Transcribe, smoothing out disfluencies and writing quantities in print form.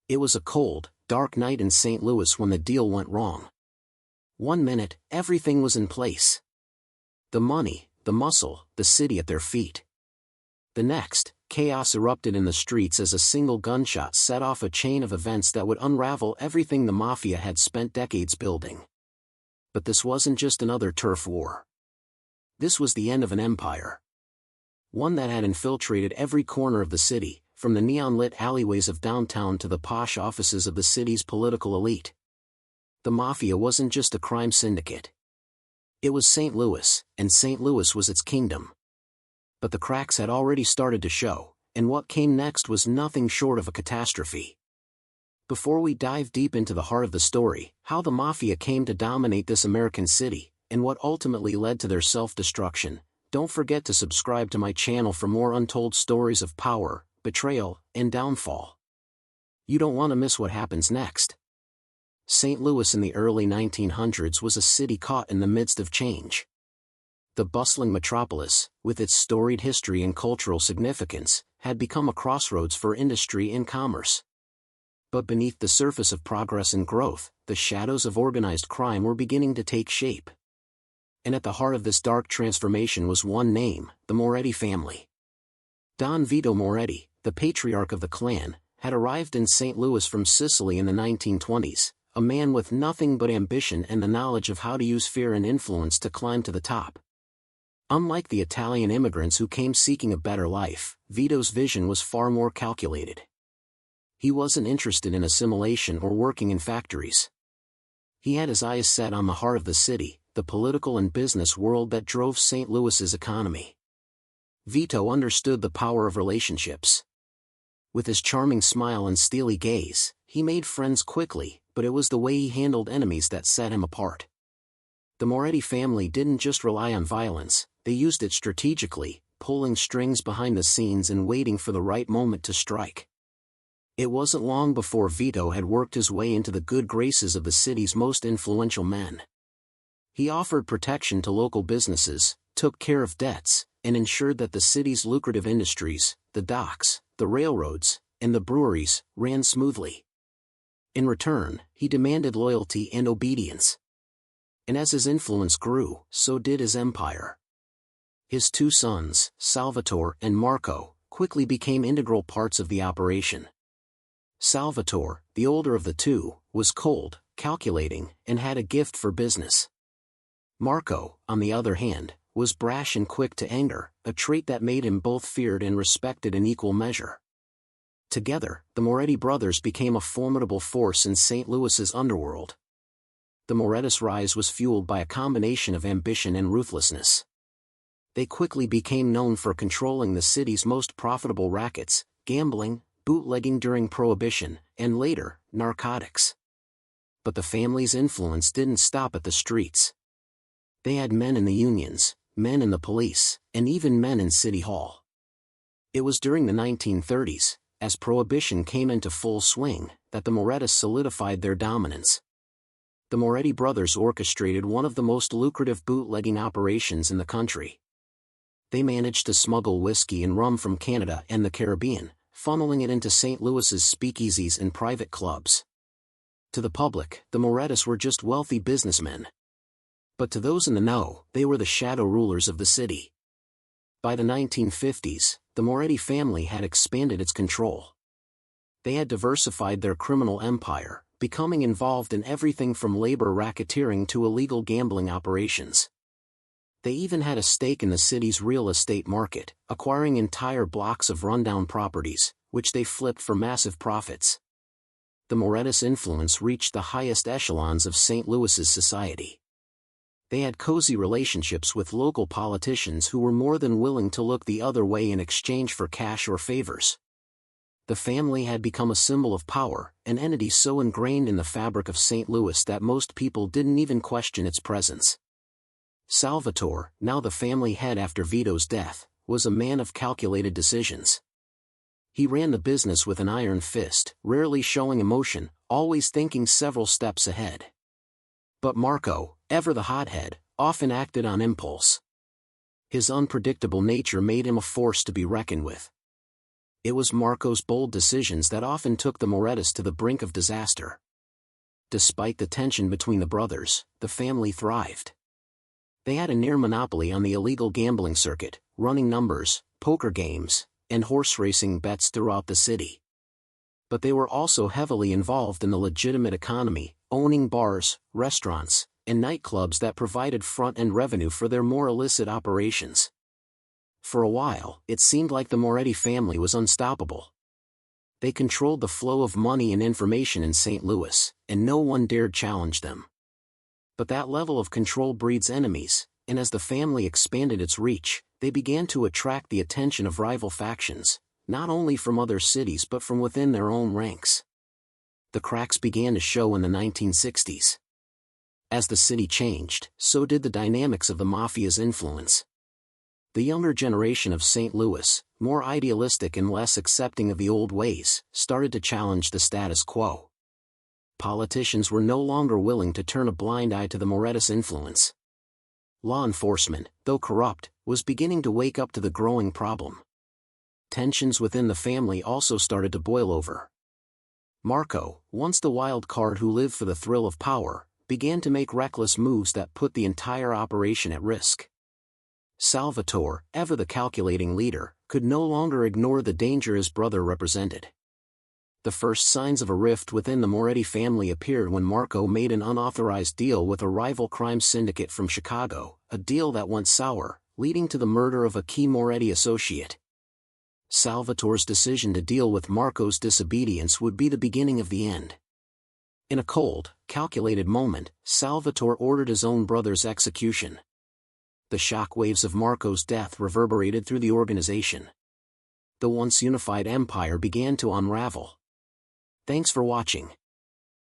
It was a cold, dark night in St. Louis when the deal went wrong. One minute, everything was in place. The money, the muscle, the city at their feet. The next, chaos erupted in the streets as a single gunshot set off a chain of events that would unravel everything the Mafia had spent decades building. But this wasn't just another turf war. This was the end of an empire. One that had infiltrated every corner of the city, from the neon-lit alleyways of downtown to the posh offices of the city's political elite. The Mafia wasn't just a crime syndicate. It was St. Louis, and St. Louis was its kingdom. But the cracks had already started to show, and what came next was nothing short of a catastrophe. Before we dive deep into the heart of the story, how the Mafia came to dominate this American city, and what ultimately led to their self-destruction, don't forget to subscribe to my channel for more untold stories of power, betrayal, and downfall. You don't want to miss what happens next. St. Louis in the early 1900s was a city caught in the midst of change. The bustling metropolis, with its storied history and cultural significance, had become a crossroads for industry and commerce. But beneath the surface of progress and growth, the shadows of organized crime were beginning to take shape. And at the heart of this dark transformation was one name, the Moretti family. Don Vito Moretti, the patriarch of the clan, had arrived in St. Louis from Sicily in the 1920s, a man with nothing but ambition and the knowledge of how to use fear and influence to climb to the top. Unlike the Italian immigrants who came seeking a better life, Vito's vision was far more calculated. He wasn't interested in assimilation or working in factories. He had his eyes set on the heart of the city, the political and business world that drove St. Louis's economy. Vito understood the power of relationships. With his charming smile and steely gaze, he made friends quickly, but it was the way he handled enemies that set him apart. The Moretti family didn't just rely on violence, they used it strategically, pulling strings behind the scenes and waiting for the right moment to strike. It wasn't long before Vito had worked his way into the good graces of the city's most influential men. He offered protection to local businesses, took care of debts, and ensured that the city's lucrative industries, the docks, the railroads, and the breweries, ran smoothly. In return, he demanded loyalty and obedience. And as his influence grew, so did his empire. His two sons, Salvatore and Marco, quickly became integral parts of the operation. Salvatore, the older of the two, was cold, calculating, and had a gift for business. Marco, on the other hand, was brash and quick to anger, a trait that made him both feared and respected in equal measure. Together, the Moretti brothers became a formidable force in St. Louis's underworld. The Moretti's rise was fueled by a combination of ambition and ruthlessness. They quickly became known for controlling the city's most profitable rackets, gambling, bootlegging during Prohibition, and later, narcotics. But the family's influence didn't stop at the streets. They had men in the unions, men in the police, and even men in City Hall. It was during the 1930s, as Prohibition came into full swing, that the Morettis solidified their dominance. The Moretti brothers orchestrated one of the most lucrative bootlegging operations in the country. They managed to smuggle whiskey and rum from Canada and the Caribbean, funneling it into St. Louis's speakeasies and private clubs. To the public, the Morettis were just wealthy businessmen. But to those in the know, they were the shadow rulers of the city. By the 1950s, the Moretti family had expanded its control. They had diversified their criminal empire, becoming involved in everything from labor racketeering to illegal gambling operations. They even had a stake in the city's real estate market, acquiring entire blocks of rundown properties, which they flipped for massive profits. The Morettis' influence reached the highest echelons of St. Louis's society. They had cozy relationships with local politicians who were more than willing to look the other way in exchange for cash or favors. The family had become a symbol of power, an entity so ingrained in the fabric of St. Louis that most people didn't even question its presence. Salvatore, now the family head after Vito's death, was a man of calculated decisions. He ran the business with an iron fist, rarely showing emotion, always thinking several steps ahead. But Marco, ever the hothead, often acted on impulse. His unpredictable nature made him a force to be reckoned with. It was Marco's bold decisions that often took the Morettis to the brink of disaster. Despite the tension between the brothers, the family thrived. They had a near monopoly on the illegal gambling circuit, running numbers, poker games, and horse racing bets throughout the city. But they were also heavily involved in the legitimate economy, owning bars, restaurants, and nightclubs that provided front-end revenue for their more illicit operations. For a while, it seemed like the Moretti family was unstoppable. They controlled the flow of money and information in St. Louis, and no one dared challenge them. But that level of control breeds enemies, and as the family expanded its reach, they began to attract the attention of rival factions, not only from other cities but from within their own ranks. The cracks began to show in the 1960s. As the city changed, so did the dynamics of the Mafia's influence. The younger generation of St. Louis, more idealistic and less accepting of the old ways, started to challenge the status quo. Politicians were no longer willing to turn a blind eye to the Morettis' influence. Law enforcement, though corrupt, was beginning to wake up to the growing problem. Tensions within the family also started to boil over. Marco, once the wild card who lived for the thrill of power, began to make reckless moves that put the entire operation at risk. Salvatore, ever the calculating leader, could no longer ignore the danger his brother represented. The first signs of a rift within the Moretti family appeared when Marco made an unauthorized deal with a rival crime syndicate from Chicago, a deal that went sour, leading to the murder of a key Moretti associate. Salvatore's decision to deal with Marco's disobedience would be the beginning of the end. In a cold, calculated moment, Salvatore ordered his own brother's execution. The shockwaves of Marco's death reverberated through the organization. The once unified empire began to unravel. Thanks for watching.